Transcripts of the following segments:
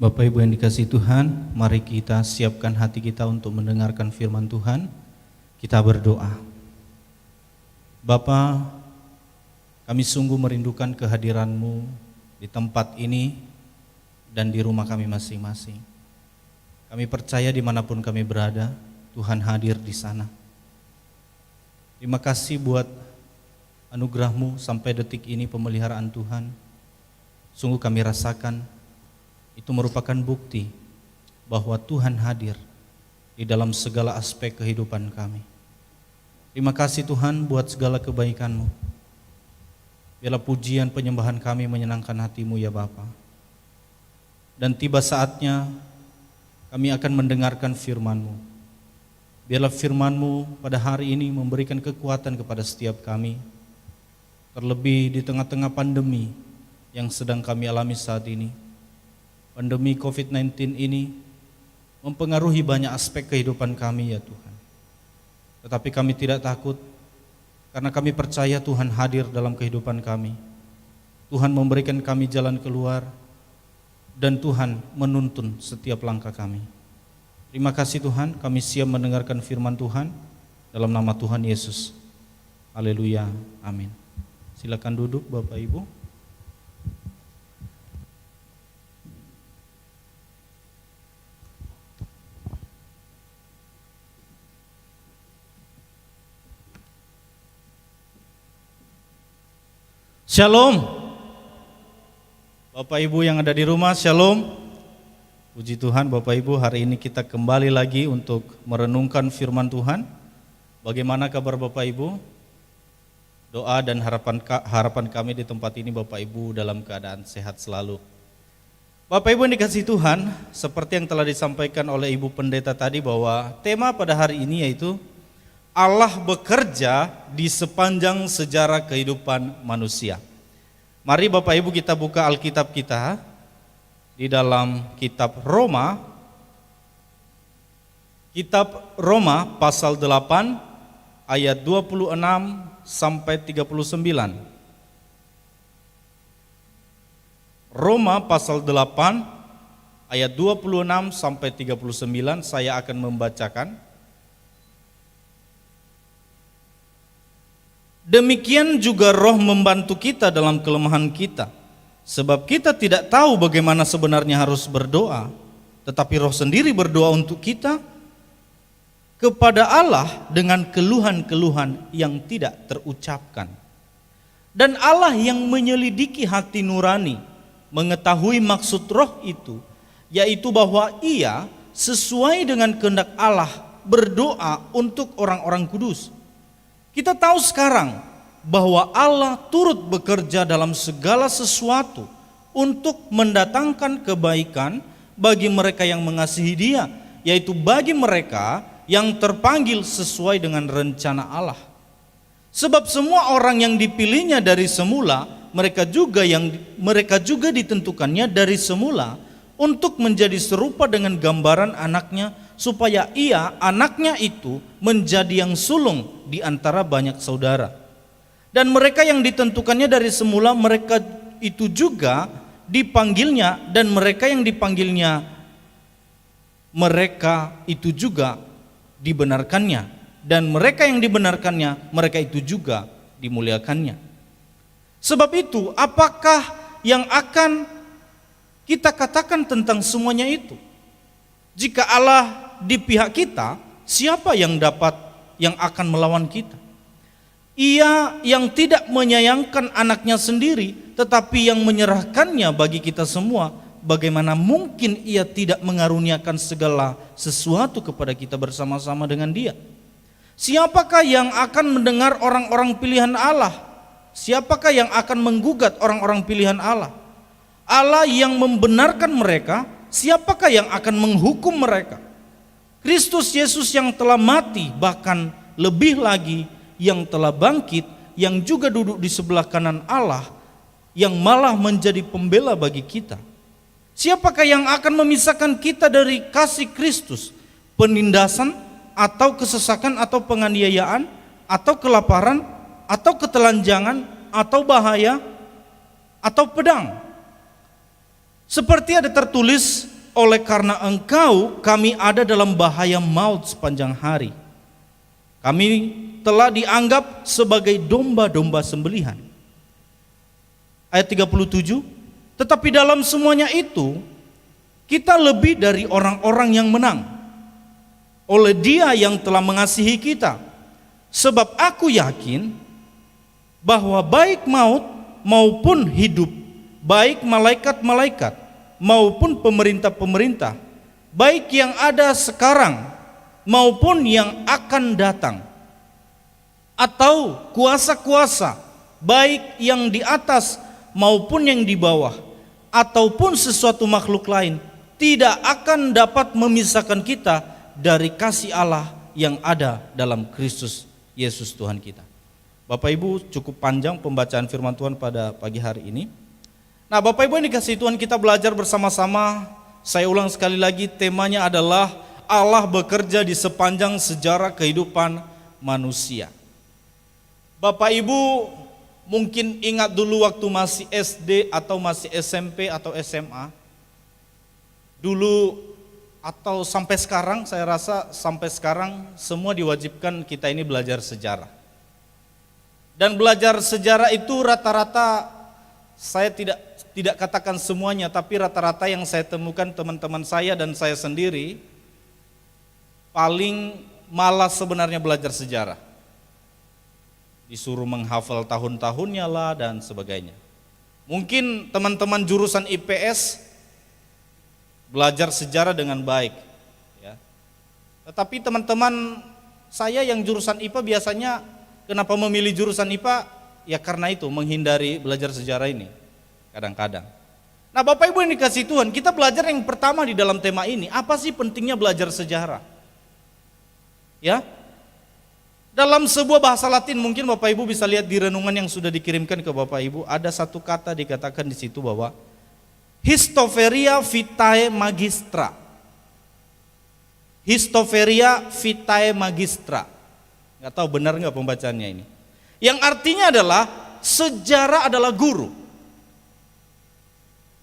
Bapak Ibu yang dikasihi Tuhan, mari kita siapkan hati kita untuk mendengarkan firman Tuhan. Kita berdoa. Bapa, kami sungguh merindukan kehadiran-Mu di tempat ini dan di rumah kami masing-masing. Kami percaya dimanapun kami berada, Tuhan hadir di sana. Terima kasih buat anugerah-Mu sampai detik ini, pemeliharaan Tuhan. Sungguh kami rasakan itu merupakan bukti bahwa Tuhan hadir di dalam segala aspek kehidupan kami. Terima kasih Tuhan buat segala kebaikan-Mu. Biarlah pujian penyembahan kami menyenangkan hati-Mu ya Bapa. Dan tiba saatnya kami akan mendengarkan firman-Mu. Biarlah firman-Mu pada hari ini memberikan kekuatan kepada setiap kami. Terlebih di tengah-tengah pandemi yang sedang kami alami saat ini. Pandemi COVID-19 ini mempengaruhi banyak aspek kehidupan kami ya Tuhan. Tetapi kami tidak takut karena kami percaya Tuhan hadir dalam kehidupan kami. Tuhan memberikan kami jalan keluar dan Tuhan menuntun setiap langkah kami. Terima kasih Tuhan, kami siap mendengarkan firman Tuhan dalam nama Tuhan Yesus. Haleluya, amin. Silakan duduk Bapak Ibu. Shalom. Bapak Ibu yang ada di rumah, shalom. Puji Tuhan Bapak Ibu, hari ini kita kembali lagi untuk merenungkan firman Tuhan. Bagaimana kabar Bapak Ibu? Doa dan harapan kami di tempat ini Bapak Ibu dalam keadaan sehat selalu. Bapak Ibu yang dikasihi Tuhan, seperti yang telah disampaikan oleh Ibu Pendeta tadi bahwa tema pada hari ini yaitu Allah bekerja di sepanjang sejarah kehidupan manusia. Mari Bapak Ibu kita buka Alkitab kita di dalam kitab Roma. Kitab Roma pasal 8 ayat 26 sampai 39. Roma pasal 8 ayat 26 sampai 39 saya akan membacakan. Demikian juga Roh membantu kita dalam kelemahan kita, sebab kita tidak tahu bagaimana sebenarnya harus berdoa, tetapi Roh sendiri berdoa untuk kita kepada Allah dengan keluhan-keluhan yang tidak terucapkan. Dan Allah yang menyelidiki hati nurani mengetahui maksud Roh itu, yaitu bahwa Ia sesuai dengan kehendak Allah berdoa untuk orang-orang kudus. Kita tahu sekarang bahwa Allah turut bekerja dalam segala sesuatu untuk mendatangkan kebaikan bagi mereka yang mengasihi Dia, yaitu bagi mereka yang terpanggil sesuai dengan rencana Allah. Sebab semua orang yang dipilihnya dari semula, mereka juga ditentukannya dari semula untuk menjadi serupa dengan gambaran anaknya, supaya ia, anaknya itu, menjadi yang sulung di antara banyak saudara. Dan mereka yang ditentukannya dari semula, mereka itu juga dipanggilnya, dan mereka yang dipanggilnya, mereka itu juga dibenarkannya, dan mereka yang dibenarkannya, mereka itu juga dimuliakannya. Sebab itu, apakah yang akan kita katakan tentang semuanya itu? Jika Allah di pihak kita, siapa yang akan melawan kita? Ia yang tidak menyayangkan anaknya sendiri, tetapi yang menyerahkannya bagi kita semua, bagaimana mungkin Ia tidak mengaruniakan segala sesuatu kepada kita bersama-sama dengan Dia? Siapakah yang akan mendengar orang-orang pilihan Allah? Siapakah yang akan menggugat orang-orang pilihan Allah? Allah yang membenarkan mereka, siapakah yang akan menghukum mereka? Kristus Yesus yang telah mati, bahkan lebih lagi yang telah bangkit, yang juga duduk di sebelah kanan Allah, yang malah menjadi pembela bagi kita. Siapakah yang akan memisahkan kita dari kasih Kristus? Penindasan, atau kesesakan, atau penganiayaan, atau kelaparan, atau ketelanjangan, atau bahaya, atau pedang? Seperti ada tertulis oleh karena Engkau kami ada dalam bahaya maut sepanjang hari. Kami telah dianggap sebagai domba-domba sembelihan. Ayat 37, tetapi dalam semuanya itu kita lebih dari orang-orang yang menang oleh Dia yang telah mengasihi kita. Sebab aku yakin bahwa baik maut maupun hidup, baik malaikat-malaikat maupun pemerintah-pemerintah, baik yang ada sekarang maupun yang akan datang, atau kuasa-kuasa, baik yang di atas maupun yang di bawah, ataupun sesuatu makhluk lain, tidak akan dapat memisahkan kita dari kasih Allah yang ada dalam Kristus Yesus Tuhan kita. Bapak Ibu, cukup panjang pembacaan firman Tuhan pada pagi hari ini. Nah, Bapak Ibu yang dikasihi Tuhan, kita belajar bersama-sama. Saya ulang sekali lagi, temanya adalah Allah bekerja di sepanjang sejarah kehidupan manusia. Bapak Ibu mungkin ingat dulu waktu masih SD atau masih SMP atau SMA. Dulu atau sampai sekarang, saya rasa sampai sekarang semua diwajibkan kita ini belajar sejarah. Dan belajar sejarah itu rata-rata, saya tidak katakan semuanya, tapi rata-rata yang saya temukan teman-teman saya dan saya sendiri paling malas sebenarnya belajar sejarah. Disuruh menghafal tahun-tahunnya lah dan sebagainya. Mungkin teman-teman jurusan IPS belajar sejarah dengan baik, ya. Tetapi teman-teman saya yang jurusan IPA biasanya, kenapa memilih jurusan IPA? Ya karena itu, menghindari belajar sejarah ini kadang-kadang. Nah, Bapak Ibu yang dikasihi Tuhan, kita belajar yang pertama di dalam tema ini, apa sih pentingnya belajar sejarah? Ya, dalam sebuah bahasa Latin, mungkin Bapak Ibu bisa lihat di renungan yang sudah dikirimkan ke Bapak Ibu, ada satu kata dikatakan di situ bahwa Histoveria vitae magistra. Histoveria vitae magistra. Nggak tahu benar nggak pembacaannya ini. Yang artinya adalah sejarah adalah guru.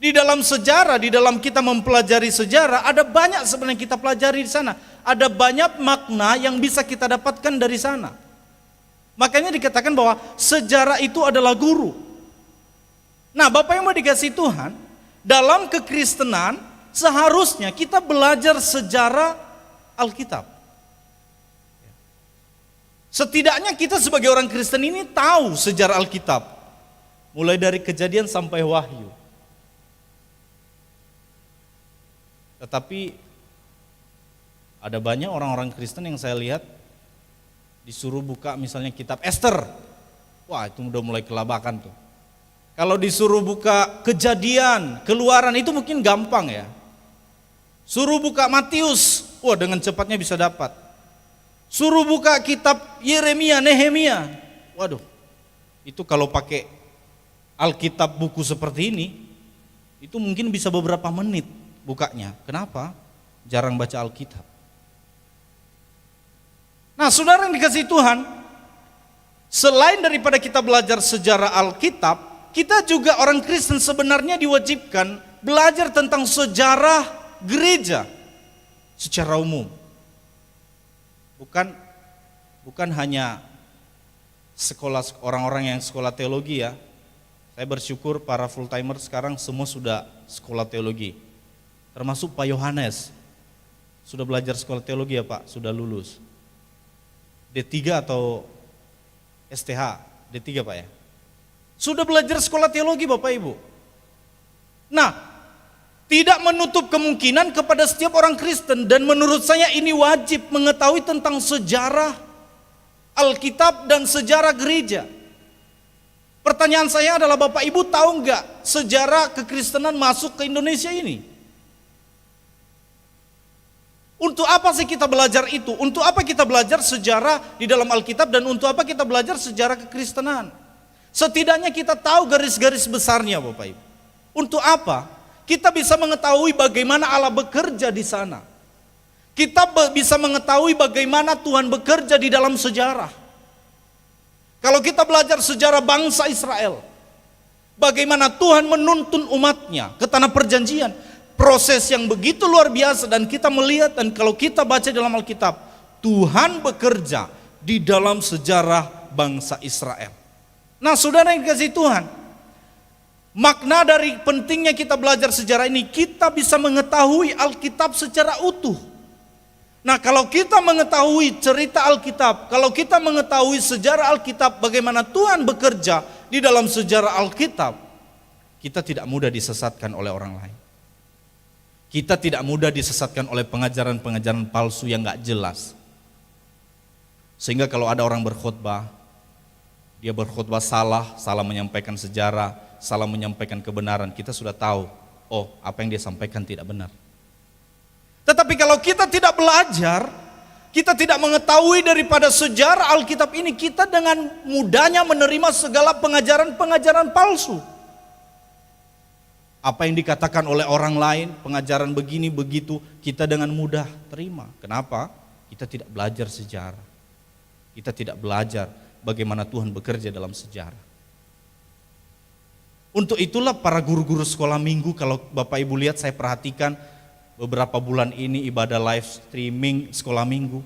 Di dalam sejarah, di dalam kita mempelajari sejarah, ada banyak sebenarnya kita pelajari di sana. Ada banyak makna yang bisa kita dapatkan dari sana. Makanya dikatakan bahwa sejarah itu adalah guru. Nah, Bapak yang mau dikasihi Tuhan, dalam kekristenan seharusnya kita belajar sejarah Alkitab. Setidaknya kita sebagai orang Kristen ini tahu sejarah Alkitab, mulai dari Kejadian sampai Wahyu. Tetapi ada banyak orang-orang Kristen yang saya lihat disuruh buka misalnya kitab Ester, wah itu udah mulai kelabakan tuh. Kalau disuruh buka Kejadian, Keluaran itu mungkin gampang ya. Suruh buka Matius, wah dengan cepatnya bisa dapat. Suruh buka kitab Yeremia, Nehemia, waduh, itu kalau pakai Alkitab buku seperti ini, itu mungkin bisa beberapa menit bukanya. Kenapa? Jarang baca Alkitab. Nah, saudara yang dikasihi Tuhan, selain daripada kita belajar sejarah Alkitab, kita juga orang Kristen sebenarnya diwajibkan belajar tentang sejarah gereja secara umum. Bukan hanya sekolah orang-orang yang sekolah teologi ya. Saya bersyukur para full timer sekarang semua sudah sekolah teologi. Termasuk Pak Yohanes. Sudah belajar sekolah teologi ya Pak, sudah lulus. D3 atau STH? D3 Pak ya? Sudah belajar sekolah teologi Bapak Ibu. Nah, tidak menutup kemungkinan kepada setiap orang Kristen, dan menurut saya ini wajib mengetahui tentang sejarah Alkitab dan sejarah gereja. Pertanyaan saya adalah, Bapak Ibu tahu nggak sejarah kekristenan masuk ke Indonesia ini? Untuk apa sih kita belajar itu? Untuk apa kita belajar sejarah di dalam Alkitab, dan untuk apa kita belajar sejarah kekristenan? Setidaknya kita tahu garis-garis besarnya Bapak Ibu. Untuk apa? Kita bisa mengetahui bagaimana Allah bekerja di sana. Kita bisa mengetahui bagaimana Tuhan bekerja di dalam sejarah. Kalau kita belajar sejarah bangsa Israel, bagaimana Tuhan menuntun umatnya ke tanah perjanjian, proses yang begitu luar biasa, dan kita melihat, dan kalau kita baca dalam Alkitab, Tuhan bekerja di dalam sejarah bangsa Israel. Nah, saudara yang dikasihi Tuhan, makna dari pentingnya kita belajar sejarah ini, kita bisa mengetahui Alkitab secara utuh. Nah, kalau kita mengetahui cerita Alkitab, kalau kita mengetahui sejarah Alkitab, bagaimana Tuhan bekerja di dalam sejarah Alkitab, kita tidak mudah disesatkan oleh orang lain. Kita tidak mudah disesatkan oleh pengajaran-pengajaran palsu yang gak jelas. Sehingga kalau ada orang berkhotbah, dia berkhotbah salah menyampaikan sejarah, salah menyampaikan kebenaran, kita sudah tahu, oh, apa yang dia sampaikan tidak benar. Tetapi kalau kita tidak belajar, kita tidak mengetahui daripada sejarah Alkitab ini, kita dengan mudahnya menerima segala pengajaran-pengajaran palsu. Apa yang dikatakan oleh orang lain, pengajaran begini begitu, kita dengan mudah terima. Kenapa? Kita tidak belajar sejarah. Kita tidak belajar bagaimana Tuhan bekerja dalam sejarah. Untuk itulah para guru-guru sekolah minggu, kalau Bapak Ibu lihat, saya perhatikan beberapa bulan ini ibadah live streaming sekolah minggu.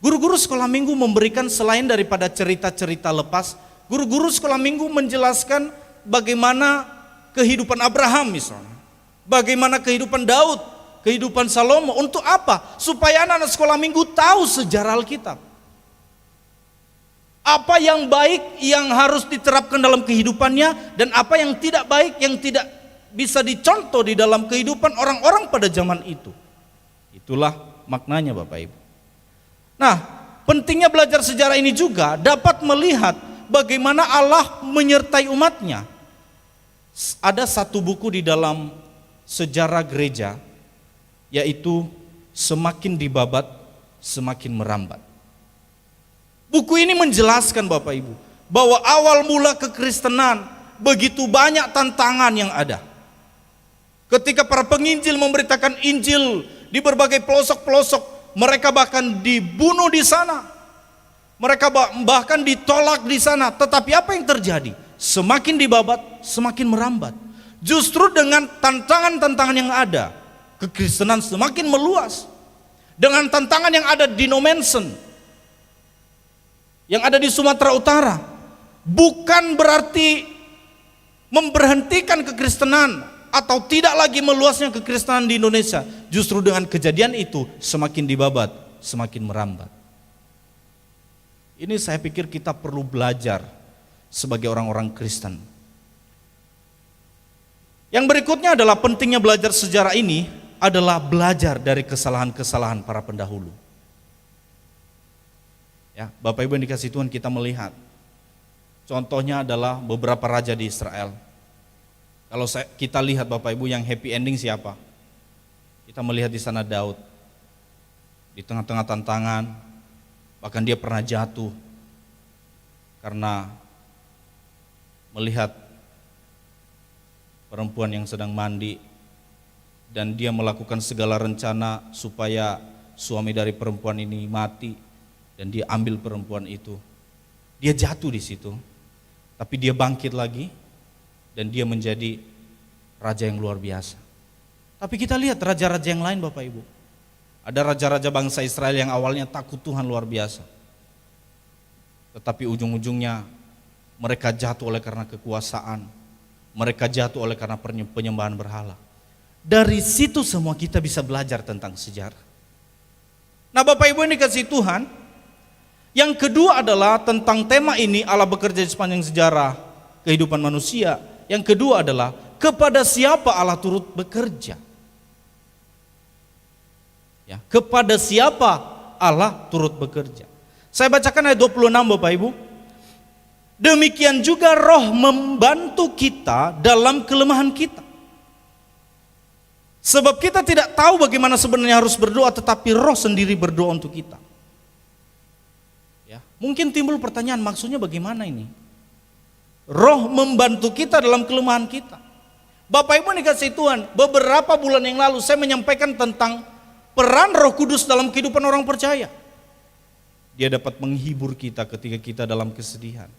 Guru-guru sekolah minggu memberikan, selain daripada cerita-cerita lepas, guru-guru sekolah minggu menjelaskan bagaimana kehidupan Abraham misalnya, bagaimana kehidupan Daud, kehidupan Salomo. Untuk apa? Supaya anak-anak sekolah minggu tahu sejarah Alkitab. Apa yang baik yang harus diterapkan dalam kehidupannya, dan apa yang tidak baik yang tidak bisa dicontoh di dalam kehidupan orang-orang pada zaman itu. Itulah maknanya Bapak Ibu. Nah, pentingnya belajar sejarah ini juga dapat melihat bagaimana Allah menyertai umatnya. Ada satu buku di dalam sejarah gereja, yaitu Semakin Dibabat, Semakin Merambat. Buku ini menjelaskan Bapak Ibu, bahwa awal mula kekristenan begitu banyak tantangan yang ada. Ketika para penginjil memberitakan Injil di berbagai pelosok-pelosok, mereka bahkan dibunuh di sana. Mereka bahkan ditolak di sana. Tetapi apa yang terjadi? Semakin dibabat, semakin merambat. Justru dengan tantangan-tantangan yang ada, kekristenan semakin meluas. Dengan tantangan yang ada di Nomensen, yang ada di Sumatera Utara, bukan berarti memberhentikan kekristenan atau tidak lagi meluasnya kekristenan di Indonesia. Justru dengan kejadian itu, semakin dibabat, semakin merambat. Ini saya pikir kita perlu belajar sebagai orang-orang Kristen. Yang berikutnya adalah pentingnya belajar sejarah ini adalah belajar dari kesalahan-kesalahan para pendahulu. Ya, Bapak Ibu yang dikasihi Tuhan, kita melihat contohnya adalah beberapa raja di Israel. Kalau kita lihat Bapak Ibu, yang happy ending siapa? Kita melihat di sana Daud. Di tengah-tengah tantangan, bahkan dia pernah jatuh karena melihat perempuan yang sedang mandi, dan dia melakukan segala rencana supaya suami dari perempuan ini mati, dan dia ambil perempuan itu. Dia jatuh di situ, tapi dia bangkit lagi, dan dia menjadi raja yang luar biasa. Tapi kita lihat raja-raja yang lain Bapak Ibu. Ada raja-raja bangsa Israel yang awalnya takut Tuhan luar biasa, tetapi ujung-ujungnya mereka jatuh oleh karena kekuasaan, mereka jatuh oleh karena penyembahan berhala. Dari situ semua kita bisa belajar tentang sejarah. Nah Bapak Ibu yang dikasihi Tuhan, yang kedua adalah tentang tema ini, Allah bekerja di sepanjang sejarah kehidupan manusia. Yang kedua adalah kepada siapa Allah turut bekerja. Ya, kepada siapa Allah turut bekerja. Saya bacakan ayat 26 Bapak Ibu. Demikian juga Roh membantu kita dalam kelemahan kita. Sebab kita tidak tahu bagaimana sebenarnya harus berdoa, tetapi Roh sendiri berdoa untuk kita. Ya, mungkin timbul pertanyaan, maksudnya bagaimana ini? Roh membantu kita dalam kelemahan kita. Bapak Ibu dikasihi Tuhan, beberapa bulan yang lalu saya menyampaikan tentang peran Roh Kudus dalam kehidupan orang percaya. Dia dapat menghibur kita ketika kita dalam kesedihan.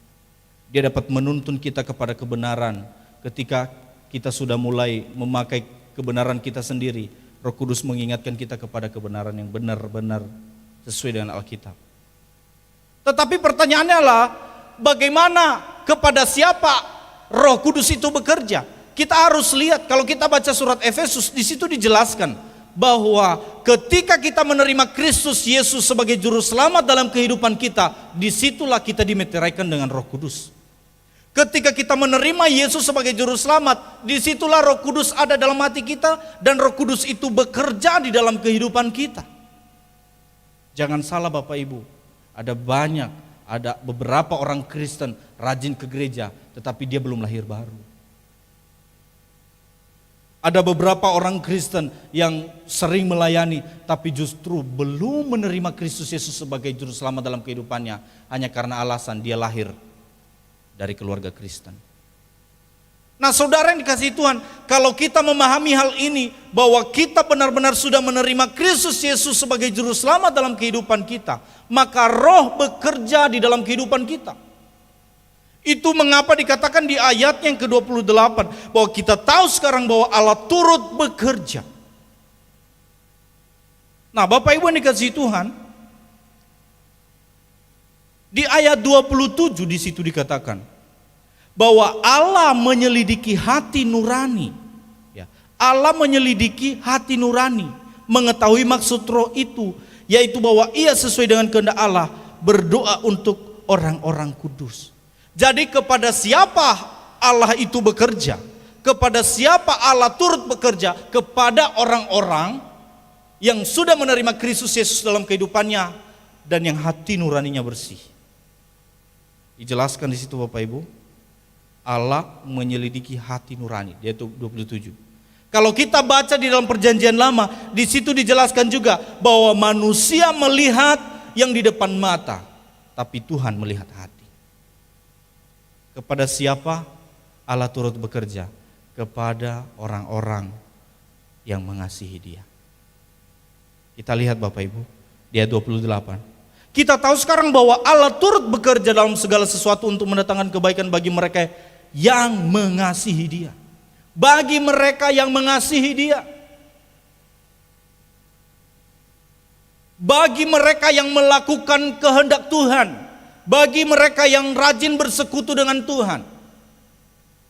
Dia dapat menuntun kita kepada kebenaran ketika kita sudah mulai memakai kebenaran kita sendiri. Roh Kudus mengingatkan kita kepada kebenaran yang benar-benar sesuai dengan Alkitab. Tetapi pertanyaannya adalah, bagaimana, kepada siapa Roh Kudus itu bekerja? Kita harus lihat, kalau kita baca surat Efesus, di situ dijelaskan bahwa ketika kita menerima Kristus Yesus sebagai juru selamat dalam kehidupan kita, disitulah kita dimeteraikan dengan Roh Kudus. Ketika kita menerima Yesus sebagai juru selamat, disitulah Roh Kudus ada dalam hati kita, dan Roh Kudus itu bekerja di dalam kehidupan kita. Jangan salah Bapak Ibu, ada beberapa orang Kristen rajin ke gereja, tetapi dia belum lahir baru. Ada beberapa orang Kristen yang sering melayani, tapi justru belum menerima Kristus Yesus sebagai juru selamat dalam kehidupannya, hanya karena alasan dia lahir dari keluarga Kristen. Nah saudara yang dikasihi Tuhan, kalau kita memahami hal ini, bahwa kita benar-benar sudah menerima Kristus Yesus sebagai juru selamat dalam kehidupan kita, maka Roh bekerja di dalam kehidupan kita. Itu mengapa dikatakan di ayat yang ke-28 bahwa kita tahu sekarang bahwa Allah turut bekerja. Nah Bapak Ibu yang dikasihi Tuhan, di ayat 27 di situ dikatakan bahwa Allah menyelidiki hati nurani. Ya, Allah menyelidiki hati nurani, mengetahui maksud Roh itu, yaitu bahwa ia sesuai dengan kehendak Allah berdoa untuk orang-orang kudus. Jadi kepada siapa Allah itu bekerja? Kepada siapa Allah turut bekerja? Kepada orang-orang yang sudah menerima Kristus Yesus dalam kehidupannya dan yang hati nuraninya bersih. Dijelaskan di situ Bapak Ibu, Allah menyelidiki hati nurani, yaitu 27. Kalau kita baca di dalam perjanjian lama, di situ dijelaskan juga bahwa manusia melihat yang di depan mata, tapi Tuhan melihat hati. Kepada siapa Allah turut bekerja? Kepada orang-orang yang mengasihi Dia. Kita lihat Bapak Ibu, di ayat 28. Kita tahu sekarang bahwa Allah turut bekerja dalam segala sesuatu untuk mendatangkan kebaikan bagi mereka yang mengasihi Dia. Bagi mereka yang mengasihi Dia. Bagi mereka yang melakukan kehendak Tuhan. Bagi mereka yang rajin bersekutu dengan Tuhan.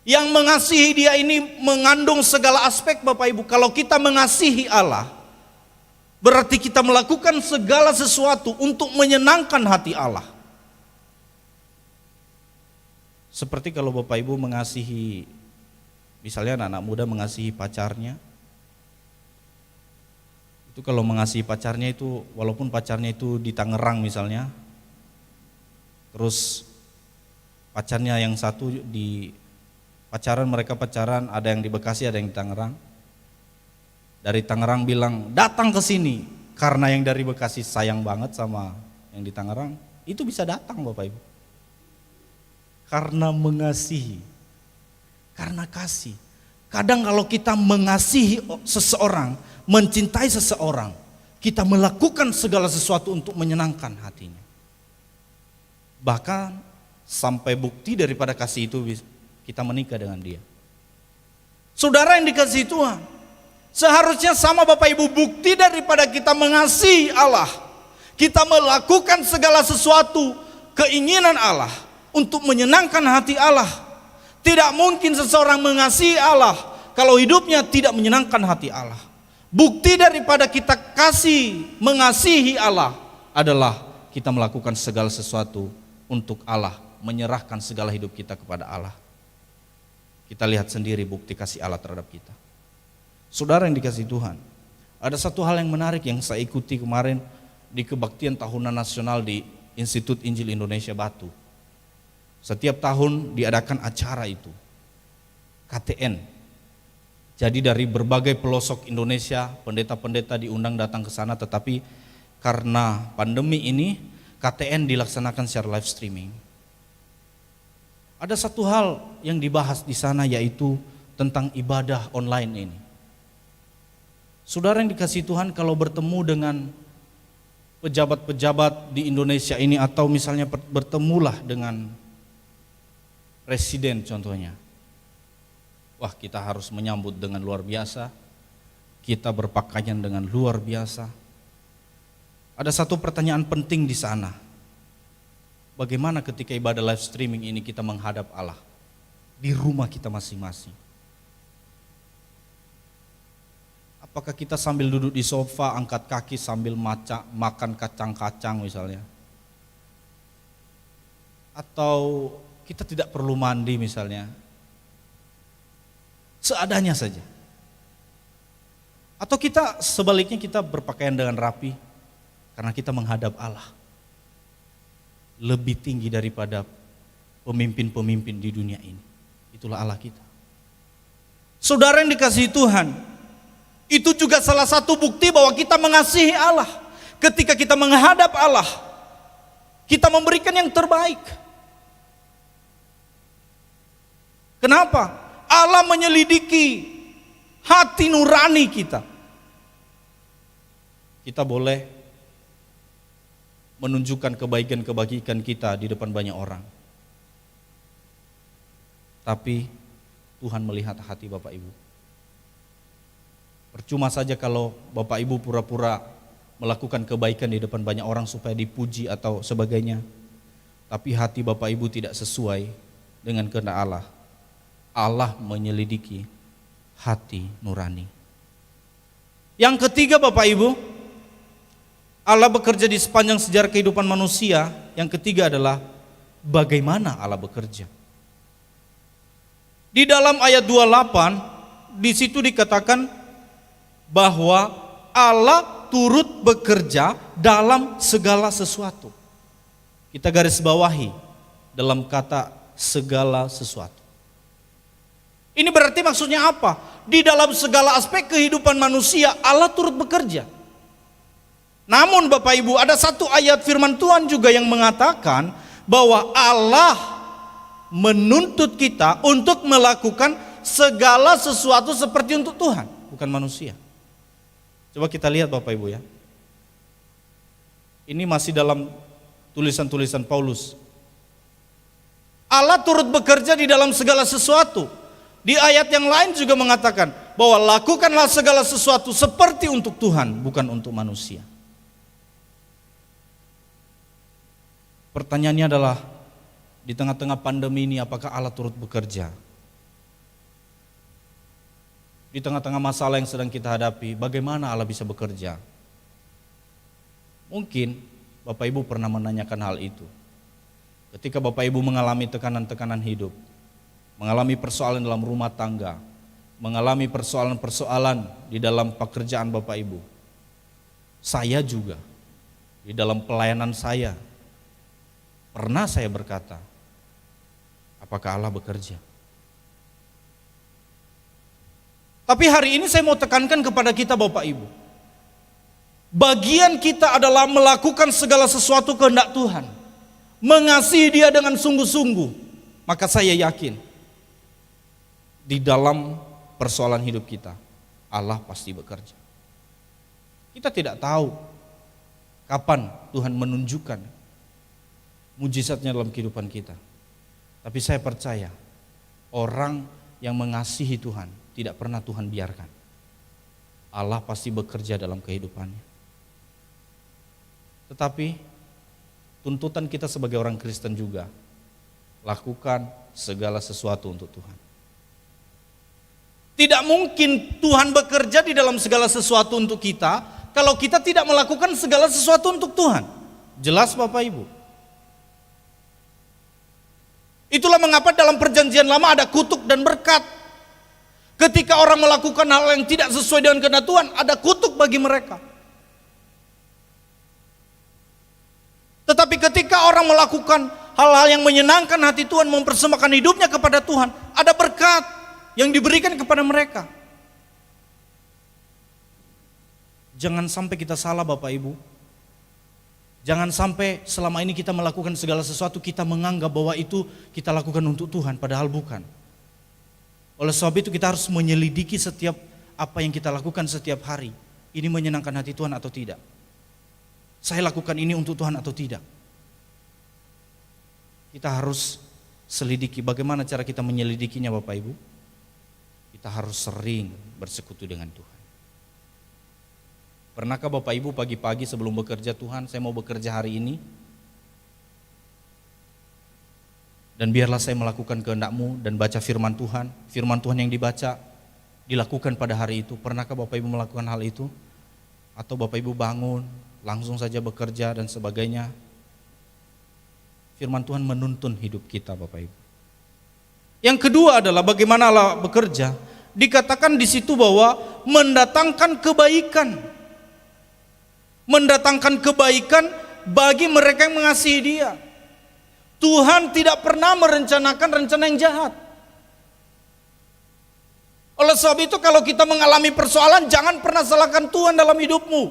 Yang mengasihi Dia ini mengandung segala aspek Bapak Ibu. Kalau kita mengasihi Allah, berarti kita melakukan segala sesuatu untuk menyenangkan hati Allah. Seperti kalau Bapak Ibu mengasihi, misalnya anak-anak muda mengasihi pacarnya. Itu kalau mengasihi pacarnya itu, walaupun pacarnya itu di Tangerang misalnya, terus pacarnya yang satu di mereka pacaran, ada yang di Bekasi, ada yang di Tangerang. Dari Tangerang bilang, datang ke sini, karena yang dari Bekasi sayang banget sama yang di Tangerang, itu bisa datang Bapak Ibu. Karena mengasihi, karena kasih. Kadang kalau kita mengasihi seseorang, mencintai seseorang, kita melakukan segala sesuatu untuk menyenangkan hatinya. Bahkan sampai bukti daripada kasih itu kita menikah dengan dia. Saudara yang dikasihi Tuhan, seharusnya sama Bapak Ibu, bukti daripada kita mengasihi Allah, kita melakukan segala sesuatu keinginan Allah untuk menyenangkan hati Allah. Tidak mungkin seseorang mengasihi Allah kalau hidupnya tidak menyenangkan hati Allah. Bukti daripada kita mengasihi Allah adalah kita melakukan segala sesuatu untuk Allah, menyerahkan segala hidup kita kepada Allah. Kita lihat sendiri bukti kasih Allah terhadap kita. Saudara yang dikasihi Tuhan, ada satu hal yang menarik yang saya ikuti kemarin di kebaktian tahunan nasional di Institut Injil Indonesia Batu. Setiap tahun diadakan acara itu, KTN. Jadi dari berbagai pelosok Indonesia, pendeta-pendeta diundang datang ke sana, tetapi karena pandemi ini, KTN dilaksanakan secara live streaming. Ada satu hal yang dibahas di sana, yaitu tentang ibadah online ini. Saudara yang dikasihi Tuhan, kalau bertemu dengan pejabat-pejabat di Indonesia ini, atau misalnya bertemulah dengan presiden contohnya, wah kita harus menyambut dengan luar biasa, kita berpakaian dengan luar biasa. Ada satu pertanyaan penting di sana. Bagaimana ketika ibadah live streaming ini kita menghadap Allah di rumah kita masing-masing? Apakah kita sambil duduk di sofa, angkat kaki sambil makan kacang-kacang misalnya? Atau kita tidak perlu mandi misalnya? Seadanya saja. Atau kita sebaliknya kita berpakaian dengan rapi karena kita menghadap Allah. Lebih tinggi daripada pemimpin-pemimpin di dunia ini. Itulah Allah kita. Saudara yang dikasihi Tuhan, itu juga salah satu bukti bahwa kita mengasihi Allah. Ketika kita menghadap Allah, kita memberikan yang terbaik. Kenapa? Allah menyelidiki hati nurani kita. Kita boleh menunjukkan kebaikan-kebaikan kita di depan banyak orang. Tapi Tuhan melihat hati Bapak Ibu. Percuma saja kalau Bapak Ibu pura-pura melakukan kebaikan di depan banyak orang supaya dipuji atau sebagainya. Tapi hati Bapak Ibu tidak sesuai dengan kehendak Allah. Allah menyelidiki hati nurani. Yang ketiga Bapak Ibu, Allah bekerja di sepanjang sejarah kehidupan manusia. Yang ketiga adalah bagaimana Allah bekerja. Di dalam ayat 28, di situ dikatakan bahwa Allah turut bekerja dalam segala sesuatu. Kita garis bawahi dalam kata segala sesuatu. Ini berarti maksudnya apa? Di dalam segala aspek kehidupan manusia Allah turut bekerja. Namun Bapak Ibu, ada satu ayat firman Tuhan juga yang mengatakan bahwa Allah menuntut kita untuk melakukan segala sesuatu seperti untuk Tuhan, bukan manusia. Coba kita lihat Bapak Ibu ya. Ini masih dalam tulisan-tulisan Paulus. Allah turut bekerja di dalam segala sesuatu. Di ayat yang lain juga mengatakan bahwa lakukanlah segala sesuatu seperti untuk Tuhan, bukan untuk manusia. Pertanyaannya adalah, di tengah-tengah pandemi ini apakah Allah turut bekerja? Di tengah-tengah masalah yang sedang kita hadapi, bagaimana Allah bisa bekerja? Mungkin Bapak Ibu pernah menanyakan hal itu. Ketika Bapak Ibu mengalami tekanan-tekanan hidup, mengalami persoalan dalam rumah tangga, mengalami persoalan-persoalan di dalam pekerjaan Bapak Ibu. Saya juga, di dalam pelayanan saya, pernah saya berkata, apakah Allah bekerja? Tapi hari ini saya mau tekankan kepada kita Bapak Ibu. Bagian kita adalah melakukan segala sesuatu kehendak Tuhan. Mengasihi Dia dengan sungguh-sungguh. Maka saya yakin, di dalam persoalan hidup kita, Allah pasti bekerja. Kita tidak tahu kapan Tuhan menunjukkan mujizatnya dalam kehidupan kita. Tapi saya percaya orang yang mengasihi Tuhan tidak pernah Tuhan biarkan. Allah pasti bekerja dalam kehidupannya. Tetapi tuntutan kita sebagai orang Kristen juga, lakukan segala sesuatu untuk Tuhan. Tidak mungkin Tuhan bekerja di dalam segala sesuatu untuk kita kalau kita tidak melakukan segala sesuatu untuk Tuhan. Jelas Bapak Ibu? Itulah mengapa dalam perjanjian lama ada kutuk dan berkat. Ketika orang melakukan hal yang tidak sesuai dengan kehendak Tuhan, ada kutuk bagi mereka. Tetapi ketika orang melakukan hal-hal yang menyenangkan hati Tuhan, mempersembahkan hidupnya kepada Tuhan, ada berkat yang diberikan kepada mereka. Jangan sampai kita salah Bapak Ibu. Jangan sampai selama ini kita melakukan segala sesuatu, kita menganggap bahwa itu kita lakukan untuk Tuhan, padahal bukan. Oleh sebab itu kita harus menyelidiki setiap apa yang kita lakukan setiap hari. Ini menyenangkan hati Tuhan atau tidak? Saya lakukan ini untuk Tuhan atau tidak? Kita harus selidiki bagaimana cara kita menyelidikinya Bapak Ibu. Kita harus sering bersekutu dengan Tuhan. Pernahkah Bapak Ibu pagi-pagi sebelum bekerja, Tuhan saya mau bekerja hari ini, dan biarlah saya melakukan kehendak-Mu dan baca firman Tuhan yang dibaca dilakukan pada hari itu. Pernahkah Bapak Ibu melakukan hal itu? Atau Bapak Ibu bangun, langsung saja bekerja dan sebagainya? Firman Tuhan menuntun hidup kita Bapak Ibu. Yang kedua adalah bagaimana Allah bekerja. Dikatakan di situ bahwa mendatangkan kebaikan. Mendatangkan kebaikan bagi mereka yang mengasihi Dia. Tuhan tidak pernah merencanakan rencana yang jahat. Oleh sebab itu kalau kita mengalami persoalan, jangan pernah salahkan Tuhan dalam hidupmu.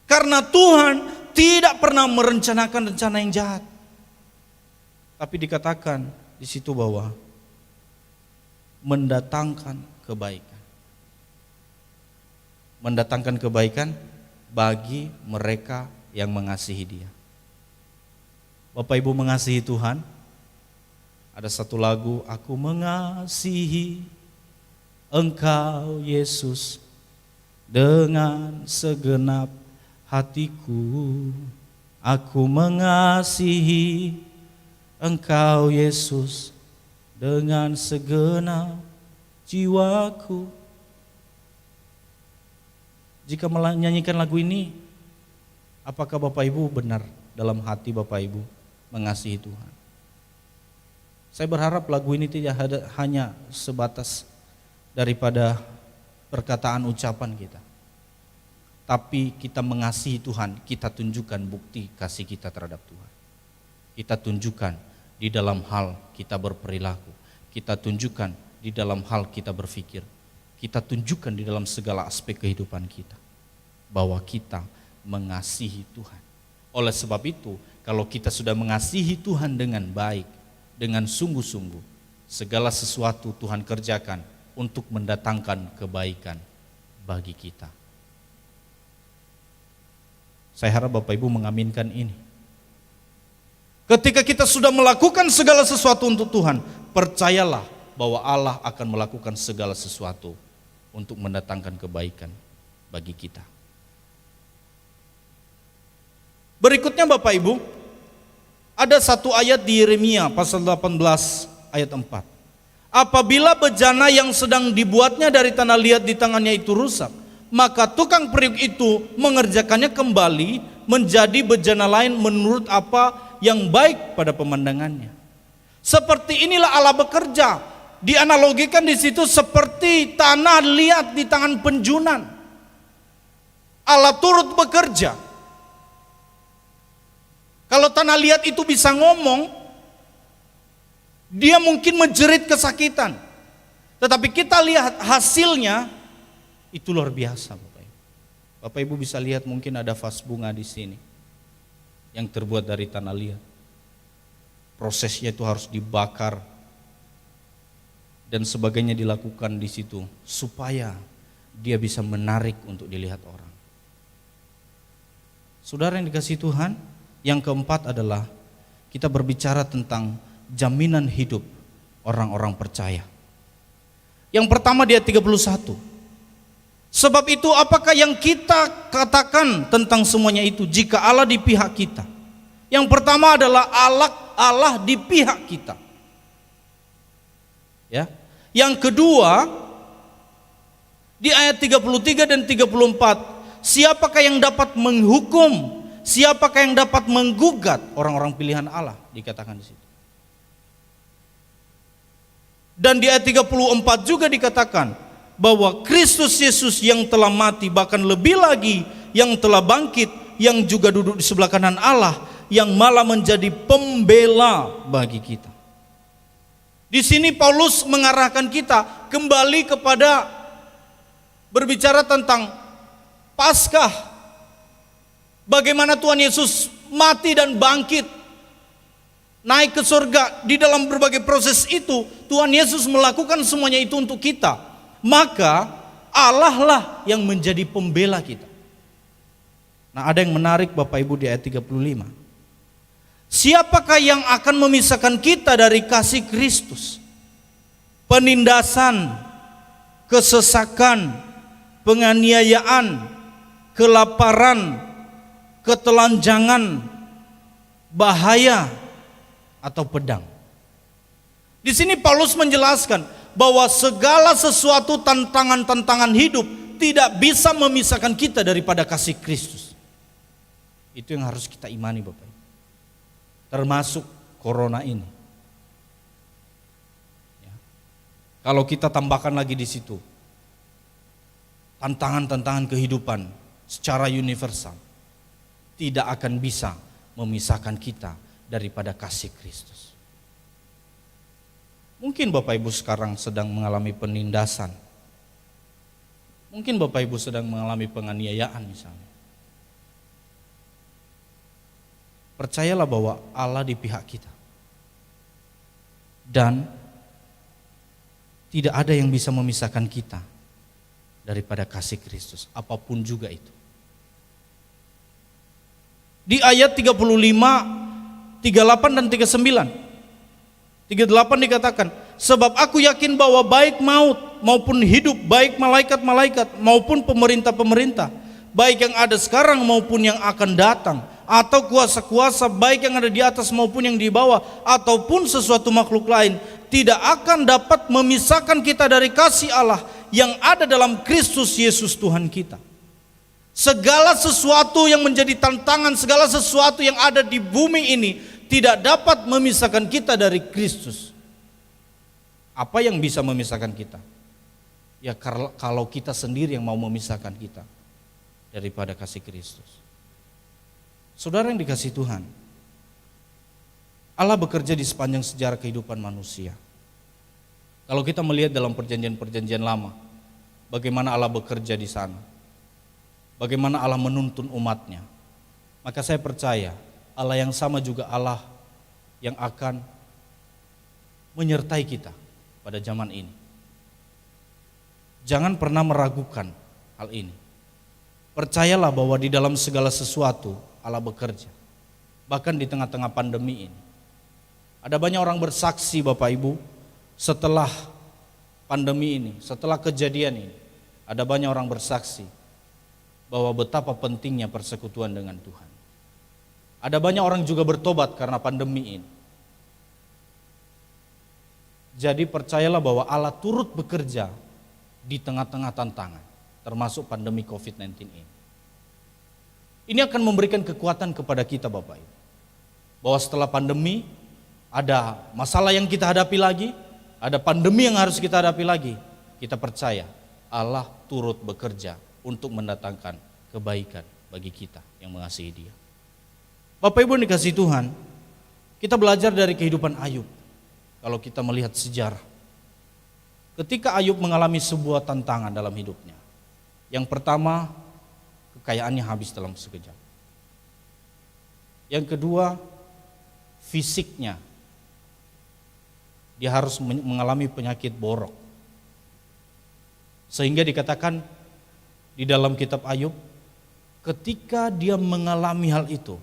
Karena Tuhan tidak pernah merencanakan rencana yang jahat. Tapi dikatakan di situ bahwa mendatangkan kebaikan. Mendatangkan kebaikan bagi mereka yang mengasihi Dia. Bapak Ibu mengasihi Tuhan? Ada satu lagu, aku mengasihi Engkau Yesus dengan segenap hatiku. Aku mengasihi Engkau Yesus dengan segenap jiwaku. Jika menyanyikan lagu ini, apakah Bapak Ibu benar dalam hati Bapak Ibu mengasihi Tuhan? Saya berharap lagu ini tidak hanya sebatas daripada perkataan ucapan kita, tapi kita mengasihi Tuhan, kita tunjukkan bukti kasih kita terhadap Tuhan. Kita tunjukkan di dalam hal kita berperilaku, kita tunjukkan di dalam hal kita berpikir, kita tunjukkan di dalam segala aspek kehidupan kita bahwa kita mengasihi Tuhan. Oleh sebab itu, kalau kita sudah mengasihi Tuhan dengan baik, dengan sungguh-sungguh, segala sesuatu Tuhan kerjakan untuk mendatangkan kebaikan bagi kita. Saya harap Bapak Ibu mengaminkan ini. Ketika kita sudah melakukan segala sesuatu untuk Tuhan, percayalah bahwa Allah akan melakukan segala sesuatu untuk mendatangkan kebaikan bagi kita. Berikutnya Bapak Ibu, ada satu ayat di Yeremia pasal 18 ayat 4. Apabila bejana yang sedang dibuatnya dari tanah liat di tangannya itu rusak, maka tukang periuk itu mengerjakannya kembali menjadi bejana lain menurut apa yang baik pada pemandangannya. Seperti inilah Allah bekerja. Dianalogikan di situ seperti tanah liat di tangan penjunan. Allah turut bekerja. Kalau tanah liat itu bisa ngomong, dia mungkin menjerit kesakitan. Tetapi kita lihat hasilnya, itu luar biasa Bapak Ibu. Bapak Ibu bisa lihat mungkin ada vas bunga di sini yang terbuat dari tanah liat. Prosesnya itu harus dibakar dan sebagainya dilakukan di situ supaya dia bisa menarik untuk dilihat orang. Saudara yang dikasihi Tuhan, yang keempat adalah kita berbicara tentang jaminan hidup orang-orang percaya. Yang pertama di ayat 31. Sebab itu apakah yang kita katakan tentang semuanya itu jika Allah di pihak kita? Yang pertama adalah Allah di pihak kita. Ya. Yang kedua di ayat 33 dan 34, siapakah yang dapat menghukum? Siapakah yang dapat menggugat orang-orang pilihan Allah? Dikatakan di situ. Dan di ayat 34 juga dikatakan bahwa Kristus Yesus yang telah mati, bahkan lebih lagi yang telah bangkit, yang juga duduk di sebelah kanan Allah, yang malah menjadi pembela bagi kita. Di sini Paulus mengarahkan kita kembali kepada berbicara tentang Paskah. Bagaimana Tuhan Yesus mati dan bangkit, naik ke surga. Di dalam berbagai proses itu Tuhan Yesus melakukan semuanya itu untuk kita. Maka Allah lah yang menjadi pembela kita. Nah, ada yang menarik Bapak Ibu di ayat 35. Siapakah yang akan memisahkan kita dari kasih Kristus? Penindasan, kesesakan, penganiayaan, kelaparan, ketelanjangan, bahaya, atau pedang. Di sini Paulus menjelaskan bahwa segala sesuatu tantangan-tantangan hidup tidak bisa memisahkan kita daripada kasih Kristus. Itu yang harus kita imani Bapak Ibu. Termasuk corona ini. Ya. Kalau kita tambahkan lagi di situ tantangan-tantangan kehidupan secara universal, tidak akan bisa memisahkan kita daripada kasih Kristus. Mungkin Bapak Ibu sekarang sedang mengalami penindasan. Mungkin Bapak Ibu sedang mengalami penganiayaan misalnya. Percayalah bahwa Allah di pihak kita. Dan tidak ada yang bisa memisahkan kita daripada kasih Kristus, apapun juga itu. Di ayat 35, 38 dan 39. 38 dikatakan, sebab aku yakin bahwa baik maut maupun hidup, baik malaikat-malaikat maupun pemerintah-pemerintah, baik yang ada sekarang maupun yang akan datang, atau kuasa-kuasa baik yang ada di atas maupun yang di bawah, ataupun sesuatu makhluk lain, tidak akan dapat memisahkan kita dari kasih Allah yang ada dalam Kristus Yesus Tuhan kita. Segala sesuatu yang menjadi tantangan, segala sesuatu yang ada di bumi ini tidak dapat memisahkan kita dari Kristus. Apa yang bisa memisahkan kita? Ya kalau kita sendiri yang mau memisahkan kita daripada kasih Kristus. Saudara yang dikasihi Tuhan, Allah bekerja di sepanjang sejarah kehidupan manusia. Kalau kita melihat dalam perjanjian-perjanjian lama, bagaimana Allah bekerja di sana, bagaimana Allah menuntun umatnya, maka saya percaya Allah yang sama juga Allah yang akan menyertai kita pada zaman ini. Jangan pernah meragukan hal ini. Percayalah bahwa di dalam segala sesuatu Allah bekerja. Bahkan di tengah-tengah pandemi ini. Ada banyak orang bersaksi Bapak Ibu, setelah pandemi ini, setelah kejadian ini, ada banyak orang bersaksi bahwa betapa pentingnya persekutuan dengan Tuhan. Ada banyak orang juga bertobat karena pandemi ini. Jadi percayalah bahwa Allah turut bekerja di tengah-tengah tantangan, termasuk pandemi COVID-19 ini. Ini akan memberikan kekuatan kepada kita Bapak Ibu, bahwa setelah pandemi ada masalah yang kita hadapi lagi, ada pandemi yang harus kita hadapi lagi. Kita percaya Allah turut bekerja untuk mendatangkan kebaikan bagi kita yang mengasihi Dia. Bapak Ibu yang dikasihi Tuhan, kita belajar dari kehidupan Ayub. Kalau kita melihat sejarah, ketika Ayub mengalami sebuah tantangan dalam hidupnya. Yang pertama, kekayaannya habis dalam sekejap. Yang kedua, fisiknya. Dia harus mengalami penyakit borok. Sehingga dikatakan di dalam kitab Ayub, ketika dia mengalami hal itu,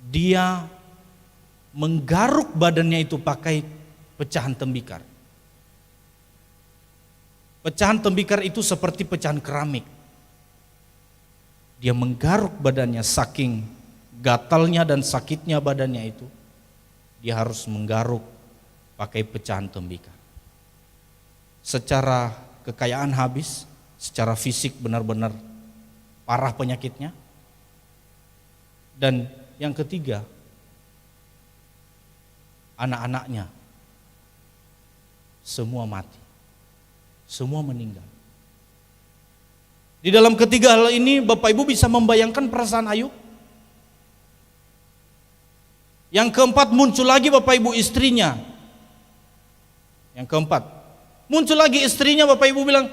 dia menggaruk badannya itu pakai pecahan tembikar. Pecahan tembikar itu seperti pecahan keramik. Dia menggaruk badannya saking gatalnya dan sakitnya badannya itu. Dia harus menggaruk pakai pecahan tembikar. Secara kekayaan habis, secara fisik benar-benar parah penyakitnya. Dan yang ketiga, anak-anaknya semua mati, semua meninggal. Di dalam ketiga hal ini Bapak Ibu bisa membayangkan perasaan Ayub. Yang keempat, muncul lagi Bapak Ibu istrinya. Yang keempat, muncul lagi istrinya. Bapak Ibu bilang,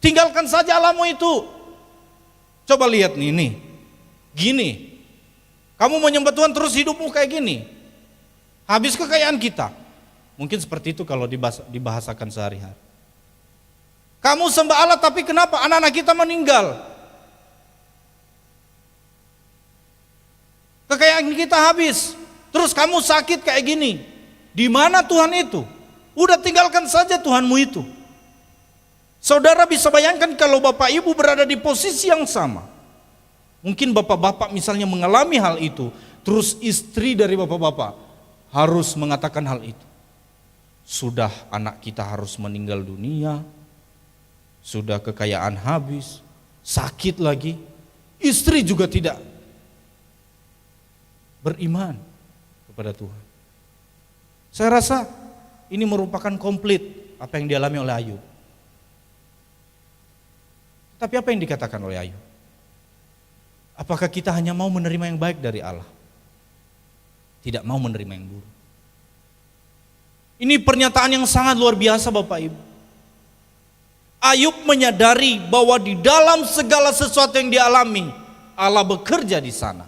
tinggalkan saja Allahmu itu. Coba lihat nih, gini. Kamu menyembah Tuhan terus hidupmu kayak gini. Habis kekayaan kita. Mungkin seperti itu kalau dibahasakan sehari-hari. Kamu sembah Allah tapi kenapa anak-anak kita meninggal? Kekayaan kita habis. Terus kamu sakit kayak gini. Di mana Tuhan itu? Udah tinggalkan saja Tuhanmu itu. Saudara bisa bayangkan kalau Bapak Ibu berada di posisi yang sama. Mungkin bapak-bapak misalnya mengalami hal itu, terus istri dari bapak-bapak harus mengatakan hal itu. Sudah anak kita harus meninggal dunia, sudah kekayaan habis, sakit lagi, istri juga tidak beriman kepada Tuhan. Saya rasa ini merupakan komplit apa yang dialami oleh Ayub. Tapi apa yang dikatakan oleh Ayub? Apakah kita hanya mau menerima yang baik dari Allah? Tidak mau menerima yang buruk. Ini pernyataan yang sangat luar biasa Bapak Ibu. Ayub menyadari bahwa di dalam segala sesuatu yang dialami, Allah bekerja di sana.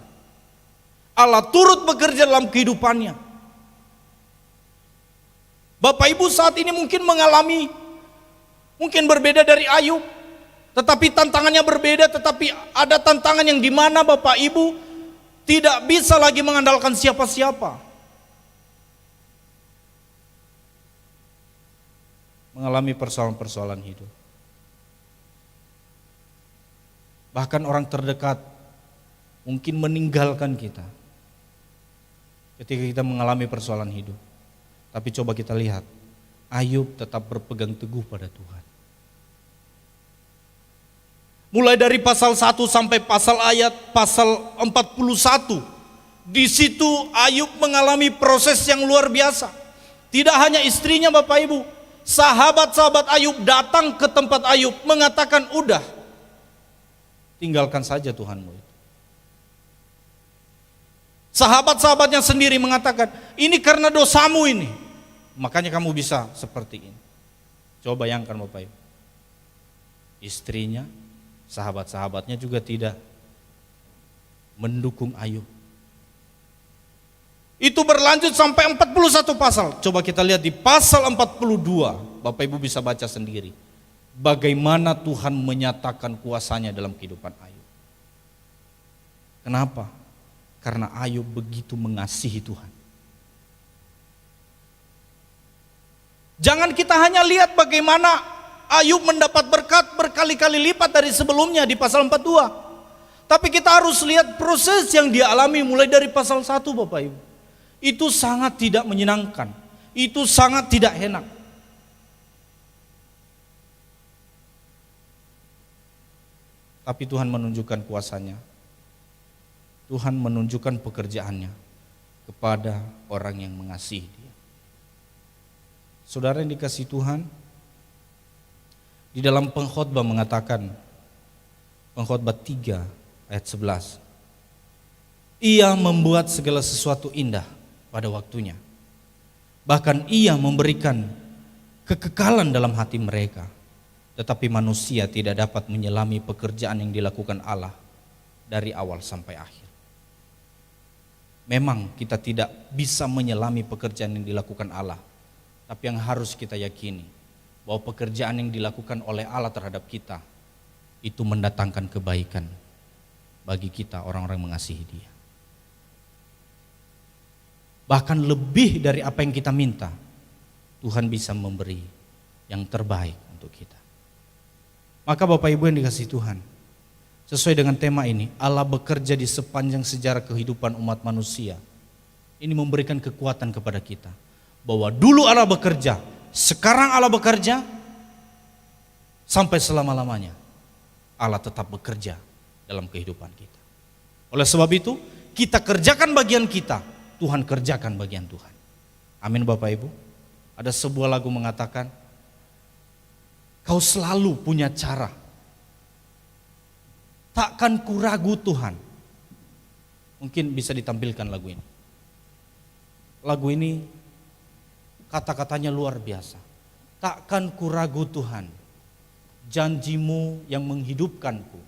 Allah turut bekerja dalam kehidupannya. Bapak Ibu saat ini mungkin mengalami, mungkin berbeda dari Ayub, tetapi tantangannya berbeda. Tetapi ada tantangan yang dimana Bapak Ibu tidak bisa lagi mengandalkan siapa-siapa. Mengalami persoalan-persoalan hidup. Bahkan orang terdekat mungkin meninggalkan kita ketika kita mengalami persoalan hidup. Tapi coba kita lihat, Ayub tetap berpegang teguh pada Tuhan. Mulai dari pasal 1 sampai pasal 41. Di situ Ayub mengalami proses yang luar biasa. Tidak hanya istrinya Bapak Ibu, sahabat-sahabat Ayub datang ke tempat Ayub mengatakan, udah, tinggalkan saja Tuhanmu itu. Sahabat-sahabatnya sendiri mengatakan, ini karena dosamu ini, makanya kamu bisa seperti ini. Coba bayangkan Bapak Ibu, istrinya, sahabat-sahabatnya juga tidak mendukung Ayub. Itu berlanjut sampai 41 pasal. Coba kita lihat di pasal 42, Bapak Ibu bisa baca sendiri bagaimana Tuhan menyatakan kuasanya dalam kehidupan Ayub. Kenapa? Karena Ayub begitu mengasihi Tuhan. Jangan kita hanya lihat bagaimana Ayub mendapat berkat berkali-kali lipat dari sebelumnya di pasal 42. Tapi kita harus lihat proses yang dia alami mulai dari pasal 1 Bapak Ibu. Itu sangat tidak menyenangkan. Itu sangat tidak enak. Tapi Tuhan menunjukkan kuasanya. Tuhan menunjukkan pekerjaannya kepada orang yang mengasihi dia. Saudara yang dikasihi Tuhan, di dalam pengkhotbah mengatakan, pengkhotbah 3 ayat 11, Ia membuat segala sesuatu indah pada waktunya. Bahkan Ia memberikan kekekalan dalam hati mereka. Tetapi manusia tidak dapat menyelami pekerjaan yang dilakukan Allah dari awal sampai akhir. Memang kita tidak bisa menyelami pekerjaan yang dilakukan Allah. Tapi yang harus kita yakini, bahwa pekerjaan yang dilakukan oleh Allah terhadap kita itu mendatangkan kebaikan bagi kita orang-orang mengasihi Dia. Bahkan lebih dari apa yang kita minta, Tuhan bisa memberi yang terbaik untuk kita. Maka Bapak Ibu yang dikasihi Tuhan, sesuai dengan tema ini, Allah bekerja di sepanjang sejarah kehidupan umat manusia. Ini memberikan kekuatan kepada kita, bahwa dulu Allah bekerja, sekarang Allah bekerja, sampai selama-lamanya Allah tetap bekerja dalam kehidupan kita. Oleh sebab itu, kita kerjakan bagian kita, Tuhan kerjakan bagian Tuhan. Amin Bapak Ibu. Ada sebuah lagu mengatakan, kau selalu punya cara, takkan ku ragu Tuhan. Mungkin bisa ditampilkan lagu ini. Lagu ini kata-katanya luar biasa. Takkan ku ragu Tuhan, janjimu yang menghidupkanku.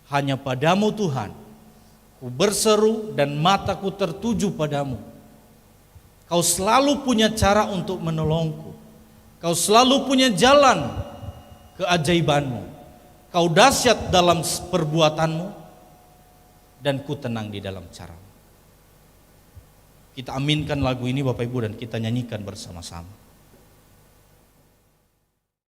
Hanya padamu Tuhan, ku berseru dan mataku tertuju padamu. Kau selalu punya cara untuk menolongku. Kau selalu punya jalan keajaibanmu. Kau dahsyat dalam perbuatanmu, dan ku tenang di dalam caramu. Kita aminkan lagu ini Bapak Ibu dan kita nyanyikan bersama-sama.